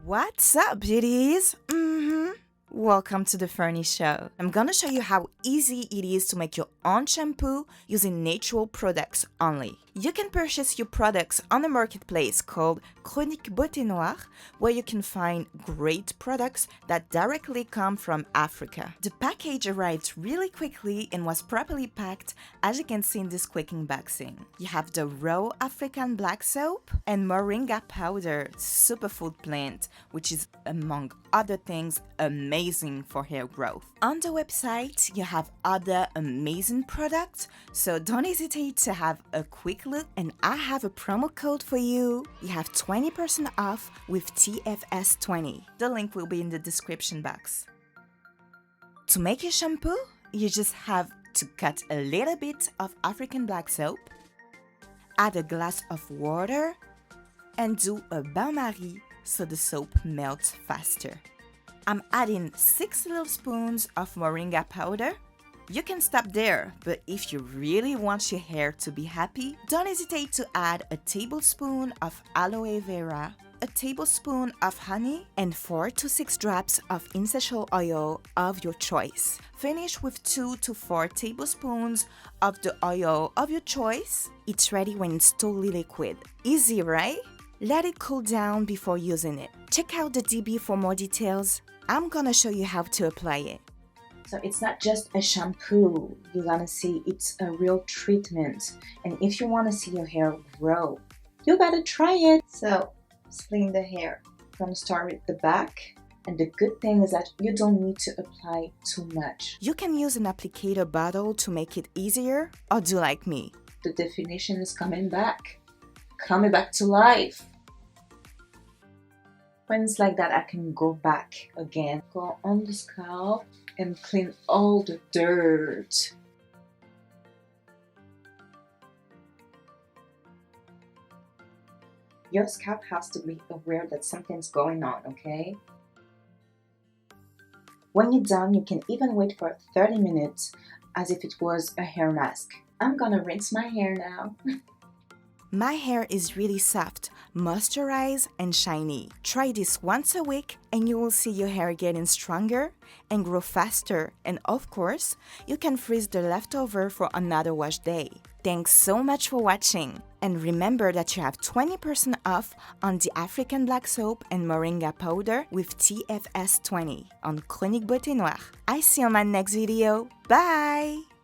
What's up, beauties? Welcome to the Ferny show. I'm gonna show you how easy it is to make your own shampoo using natural products only. You can purchase your products on the marketplace called Chronique Beauté Noire, where you can find great products that directly come from Africa. The package arrived really quickly and was properly packed, as you can see in this quick unboxing. You have the raw African black soap and Moringa powder superfood plant, which is, among other things, amazing for hair growth. On the website, you have other amazing products, so don't hesitate to have a quick look, and I have a promo code for you. You have 20% off with TFS20. The link will be in the description box. To make your shampoo, you just have to cut a little bit of African black soap, add a glass of water, and do a bain-marie so the soap melts faster. I'm adding 6 little spoons of Moringa powder. You can stop there, but if you really want your hair to be happy, don't hesitate to add a tablespoon of aloe vera, a tablespoon of honey, and 4 to 6 drops of essential oil of your choice. Finish with 2 to 4 tablespoons of the oil of your choice. It's ready when it's totally liquid. Easy, right? Let it cool down before using it. Check out the DB for more details. I'm gonna show you how to apply it. So it's not just a shampoo, you're gonna see it's a real treatment. And if you wanna see your hair grow, you gotta try it. So splitting the hair, I'm gonna start with the back. And the good thing is that you don't need to apply too much. You can use an applicator bottle to make it easier, or do like me. The definition is coming back to life. When it's like that, I can go back again, go on the scalp and clean all the dirt. Your scalp has to be aware that something's going on, okay? When you're done, you can even wait for 30 minutes as if it was a hair mask. I'm gonna rinse my hair now. My hair is really soft, moisturized, and shiny. Try this once a week and you will see your hair getting stronger and grow faster. And of course, you can freeze the leftover for another wash day. Thanks so much for watching. And remember that you have 20% off on the African black soap and Moringa powder with TFS20 on Chronique Beauté Noire. I see you on my next video. Bye!